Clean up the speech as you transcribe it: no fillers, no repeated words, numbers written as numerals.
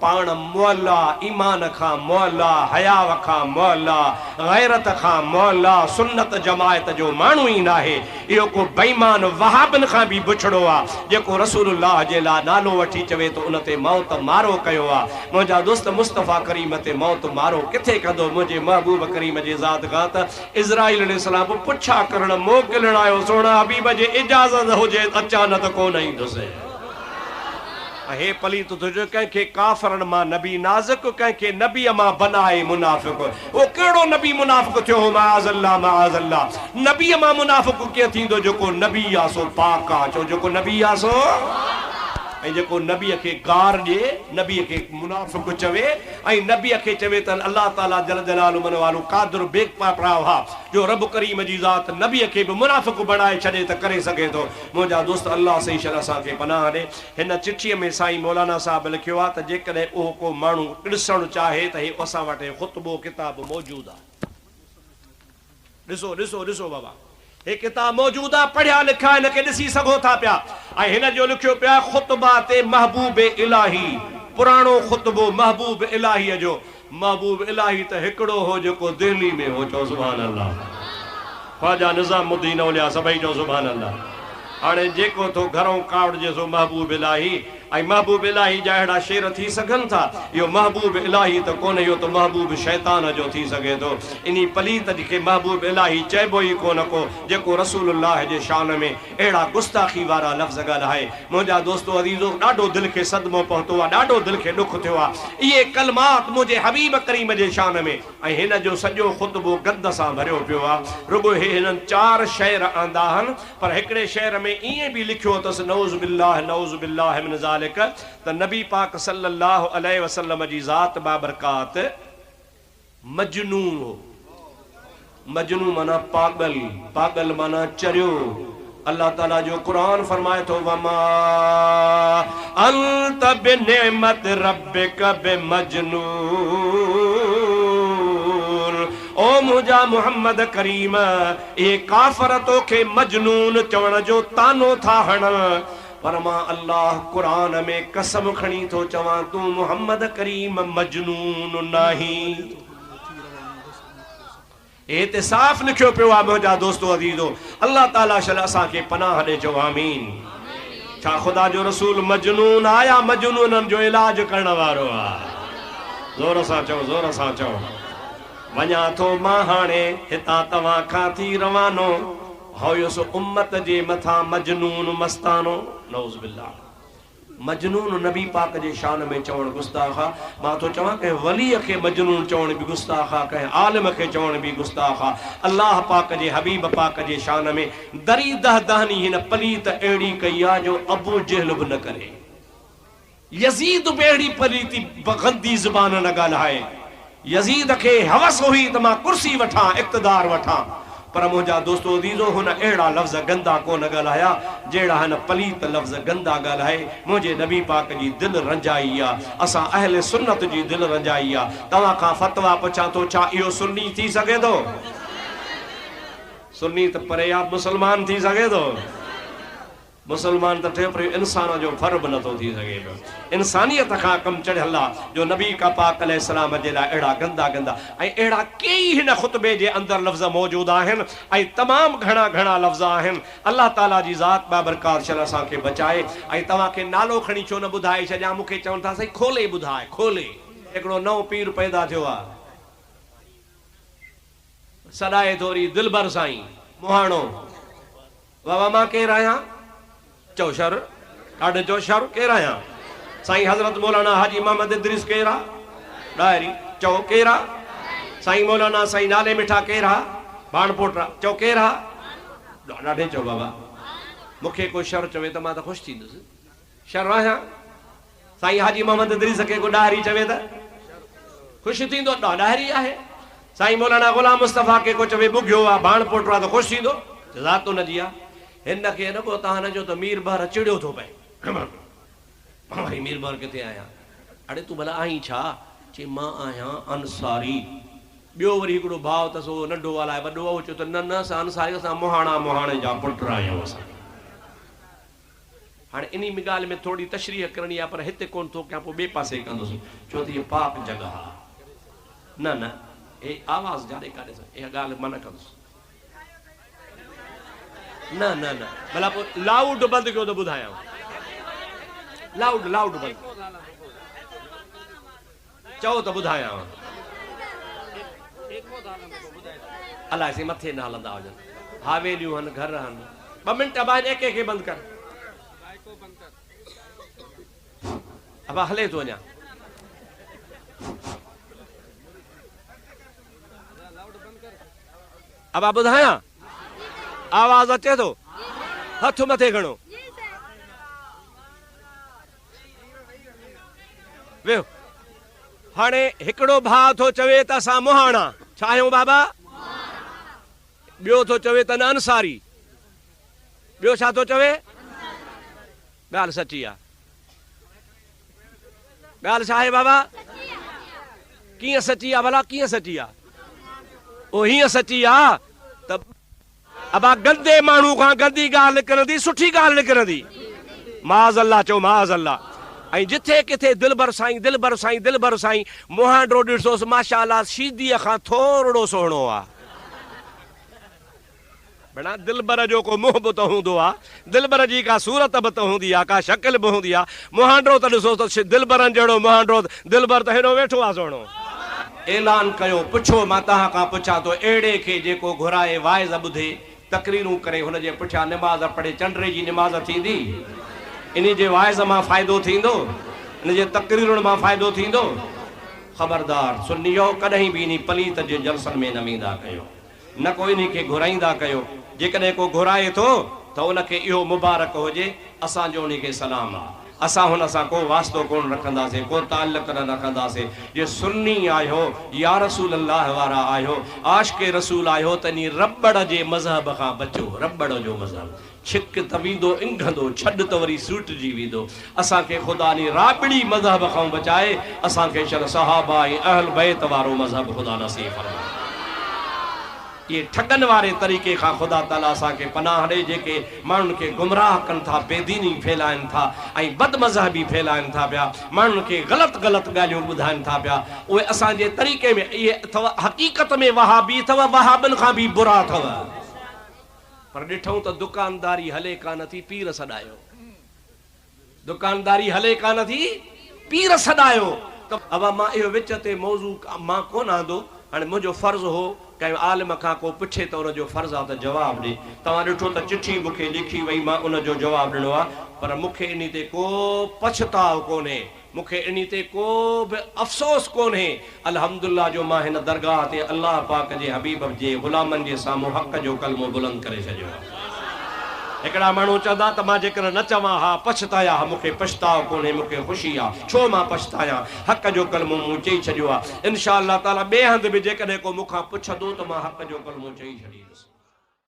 पाण मौला, ईमान खां मौला, हयाव खां मौला, गैरत खां मौला, सुन्नत जमायत जो माण्हू ई नाहे। इहो को बेईमान वहाबन खां भी बुछड़ो आहे जेको रसूलुल्लाह जे लाइ नालो वठी चवे तो उन ते मौत मारो कयो आहे। मुंहिंजा दोस्त मुस्तफ़ा करीम ते मौत मारो किथे कंदो? मुंहिंजे महबूब करीम जे ज़ात खां त इज़राइल अलैहिस्सलाम पुछा करण मोकिलण आयो, सोना हबीब जे इजाज़त हुजे अचा न त कोन ईंदुसि। हे पलीत तुझो कंहिंखे काफ़रनि मां नबी नाज़िक, कंहिंखे नबी मां बनाए मुनाफ़िक। वो कहिड़ो नबी मुनाफ़िक थियो? माअज़ल्लाह माअज़ल्लाह। नबी मां मुनाफ़िक कीअं थींदो? जेको नबी आहे सो पाक आहे। चो जेको नबी आहे सो, ऐं जेको नबीअ खे गार ॾिए, नबीअ खे मुनाफ़िक चवे, ऐं नबीअ खे चवे त अल्लाह ताला जल जलालुहु मन वालो क़ादिर बेपराह आहे जो रब करीम जी ज़ात नबीअ खे बि मुनाफ़िक बणाए छॾे त करे सघे थो। मुंहिंजा दोस्त अल्लाह सही शर असांखे पनाह ॾे। हिन चिठीअ में साईं मौलाना साहब लिखियो आहे त जेकॾहिं उहो को माण्हू ॾिसणु चाहे त हे असां वटि ख़ुतबो किताब मौजूदु आहे। ॾिसो ॾिसो ॾिसो बाबा, हे किताब मौजूद आहे, पढ़िया लिखा इनके ॾिसी सघो था पिया। ऐं हिन जो लिखियो पिया ख़ुतबा ते महबूब इलाही, पुराणो ख़ुतबो महबूब इलाहीअ जो। महबूब इलाही त हिकिड़ो हो जेको दिल्ली में हो। चओ सुभान अल्लाह। ख्वाजा निज़ामुद्दीन औलिया सभई चओ सुभान अल्लाह। हाणे जेको थो घरों कावड़जे सो महबूब इलाही। ऐं महबूब इलाही जा अहिड़ा शेर थी सघनि था। इहो महबूब इलाही त कोन, इहो त महबूब शैतान जो थी सघे थो। इन पलीत खे महबूब इलाही चइबो ई कोन को जेको रसूलुल्लाह जे शान में अहिड़ा गुस्ताखी वारा लफ़्ज़ ॻाल्हाए। मुंहिंजा दोस्तो अज़ीज़ो, ॾाढो दिलि खे सदमो पहुतो आहे, ॾाढो दिलि खे ॾुख थियो आहे। इहे कलमात मुंहिंजे हबीब करीम जे शान में, ऐं हिन जो सॼो ख़ुतबो गंद सां भरियो पियो आहे। रुगो हिननि 4 शेर आंदा आहिनि, पर हिकिड़े शेर में ईअं बि लिखियो अथसि नऊज़ बिल्लाह मिन ज़ालिक, त नबी पाक सल्लल्लाहु अलैहि वसल्लम जी ज़ात बाबरकात मजनून हो। मजनू माना पागल, पागल माना चरियो। अल्लाह ताला जो कुरान फरमाए थो वमा अंत बिनिअमत रब्बिक बिमजनून। ओ मुंहिंजा मुहम्मद करीम, ये काफ़र तोखे मजनून चवण जो तानो था हणन, पर मां अल्लाह कुरान में कसम खणी थो चवां तू मुहम्मद करीम मजनून नहीं। ते साफ़ लिखियो पियो आहे। मुंहिंजा दोस्तो अज़ीज़ो, अल्लाह ताला शल असांखे पनाह ॾे। चओ आमीन। छा ख़ुदा जो रसूल मजनून आया? मजनूननि जो इलाज करण वारो आहे। ज़ोर सां चओ, ज़ोर सां चओ। वञा थो मां हाणे हितां तव्हां खां थी रवानो, होयुसि उम्मत जे मथां मजनून मस्तानो। नऊज़ बिल्लाह। मजनून नबी पाक जे शान में चवण गुस्ताख आहे। मां तो चवां कंहिं वलीअ खे मजनून चवण बि गुस्ताख आहे, कंहिं आलिम खे चवण बि गुस्ताख आहे। अल्लाह पाक जे हबीब पाक जे शान में दरी दहदानी हिन पलीत अहिड़ी कई आहे जो अबू जहल बि न करे। यज़ीद बि अहिड़ी पलीती गंदी ज़ुबान न ॻाल्हाए। यज़ीद खे हवस हुई त मां कुर्सी वठां, इक़्तिदार वठां, पर मुंहिंजा दोस्तो अज़ीज़ो हुन अहिड़ा लफ़्ज़ गंदा कोन ॻाल्हाया जहिड़ा हिन पलीत लफ़्ज़ गंदा ॻाल्हाए। मुंहिंजे नबी पाक जी दिलि रंजाई आहे, असां अहले सुन्नत जी दिलि रंजाई आहे। तव्हां खां फ़तवा पुछां थो, छा इहो सुन्नी थी सघे थो? सुन्नी त परे आहे, मुसलमान थी सघे थो? मुसलमान त थे पर इंसान जो फर बि नथो थी सघे पियो। इंसानियत खां कमु चढ़ियल आहे जो नबी का पाक अलैहिस्सलाम जे लाइ अहिड़ा गंदा गंदा ऐं अहिड़ा कई हिन ख़ुतबे जे अंदरि लफ़्ज़ मौजूदु आहिनि ऐं तमामु घणा घणा लफ़्ज़ आहिनि। अल्लाह ताला जी ज़ात बाबरकात शल असांखे बचाए। ऐं तव्हांखे नालो खणी छो न ॿुधाए छॾियां? मूंखे चवनि था साईं खोले ॿुधाए, खोले। हिकिड़ो नओं पीर पैदा थियो आहे, सॾाए थोरी दिलबर साईं मुहाणो। बाबा मां केरु आहियां? चओ शर, ॾाढो चओ शर, केरु आहियां? साईं हज़रत मौलाना हाजी मोहम्मद इदरीस केरु आहे? ॾाहिरी। चओ केरु आहे? साईं मौलाना साईं नाले मिठा केरु आहे? बाणपोटा। चओ केरु आहे? ॾाढे चओ बाबा। मूंखे को शर चवे त मां त ख़ुशि थींदुसि। शर आहियां? साईं हाजी मोहम्मद इदरीस खे को ॾाहिरी चवे त ख़ुशि थींदो? ॾाहिरी आहे। साईं मौलाना गुलाम मुस्तफ़ा खे को चवे बुघियो आहे, बाणपोटो आहे त ख़ुशि थींदो? ज़ात हुन जी आहे। हिन खे न को तव्हां जो त मीर बर चिड़ियो थो पए। भाई मीर बर किथे आहियां? अड़े तूं भला आहीं छा? चई मां आहियां अंसारी। ॿियो वरी हिकिड़ो भाउ अथसि, उहो नंढो वाला आहे, वॾो चयो त न न असां अंसारी, असां मुहाणा मुहाणे जा पुट आहियूं। असां हाँ इन ॻाल्हि में थोड़ी तशरीह करनी है पर हिते कोन थो कयां पोइ ॿिए पासे कंदुसि छो त इहा पाक जगह आहे न न ए आवाज़ जाॾे काॾे इहा ॻाल्हि मना कंदुसि न न न भला पोइ लाउड बंदि कयो त ॿुधायांव लाउड लाउड बंदि चओ त ॿुधायांव अलाए सी मथे न हलंदा हुजनि हावेलियूं आहिनि घर आहिनि 2 मिंट बाद एक खे बंदि कर अब हले तो वञा अब ॿुधायां आवाज़ अचे थो हथ मथे खणो वेहो हाणे हिकिड़ो भाउ थो चवे त असां मुहाणा छा आहियूं बाबा ॿियो थो चवे त न अंसारी ॿियो छा थो चवे ॻाल्हि सची आहे ॻाल्हि छा आहे बाबा कीअं सची आहे भला कीअं सची आहे ओ हीअं सची आहे त अबा गंदे माण्हू खां गंदी ॻाल्हि निकिरंदी सुठी ॻाल्हि निकिरंदी माज़ अल्लाह चओ माज़ अल्लाह ऐं जिथे किथे दिलबर साईं दिलबर साईं दिलबर साईं मुहांडो ॾिसोसि माशाअल्लाह सीदीअ खां थोरो सुहिणो आहे बड़ा दिलबर जो को मुंह बि त हूंदो आहे दिलबर जी का सूरत बि त हूंदी आहे का शकिल बि हूंदी आहे मुहांडो त ॾिसो त दिलबरनि जहिड़ो मुहांडो दिलबर त हेॾो वेठो आहे सुहिणो ऐलान कयो पुछो मां तव्हां खां पुछां थो अहिड़े खे जेको घुराए वाइज़ ॿुधे तकरीरूं करे हुनजे पुठियां निमाज़ पढ़े चंड जी निमाज़ थींदी इन जे वाइज़ मां फ़ाइदो थींदो इन जे तकरीरुनि मां फ़ाइदो थींदो ख़बरदार सुन्नियो कॾहिं बि इन पलीत जे जलसनि में न वेंदा कयो न को इन खे घुराईंदा कयो जेकॾहिं को घुराए थो त उनखे इहो मुबारक हुजे असांजो उन खे सलाम आहे असां हुन सां को वास्तो कोन रखंदासीं को ताल्लुक़ न रखंदासीं जे सुन्नी आहियो या रसूल अल्लाह वारा आहियो आशिक़े रसूल आहियो त इन रबड़ जे मज़हब खां बचो रबड़ जो मज़हब छिक त वेंदो इंघंदो छॾ त वरी सूटिजी वेंदो असांखे ख़ुदा नी राबड़ी मज़हब खां बचाए असांखे शर सहाबा ऐं अहल बैत वारो मज़हब ख़ुदा नसीब फरमाए ये ठगन वारे तरीक़े खां ख़ुदा ताला असांखे पनाह ॾे जेके माण्हुनि खे गुमराह कनि था बेदीनी फैलाइनि था ऐं बदमज़हबी फैलाइनि था पिया माण्हुनि खे ग़लति ग़लति ॻाल्हियूं ॿुधाइनि था पिया उहे असांजे तरीक़े में इहे अथव हक़ीक़त में वहाबी अथव वहाबनि खां बि बुरा अथव पर ॾिठूं त दुकानदारी हले कान थी पीर सॾायो दुकानदारी हले कान थी पीर सॾायो त अब मां इहो विच ते मौज़ू मां कोन आंदो हाणे मुंहिंजो फ़र्ज़ु हो कंहिं आलिम खां को पुछे त उनजो फ़र्ज़ु आहे त जवाबु ॾे तव्हां ॾिठो त चिठी मूंखे लिखी वई मां उनजो जवाबु ॾिनो आहे पर मूंखे इन ते को पछताव कोन्हे मूंखे इन ते को बि अफ़सोस कोन्हे अल्हम्दुलिल्लाह जो मां हिन दरगाह ते अल्लाह पाक जे हबीब जे ग़ुलामनि जे साम्हूं हक़ जो कलमो बुलंद करे छॾियो आहे हिकिड़ा माण्हू चवंदा त मां जेकर न चवां हा पछताया हा मूंखे पछताव कोन्हे मूंखे ख़ुशी आहे छो मां पछताया हक़ जो कलमो मूं चई छॾियो आहे इंशा अल्लाह ताला ॿिए हंधि बि जेकॾहिं को मूंखां पुछंदो त मां हक़ जो कलमो चई छॾींदुसि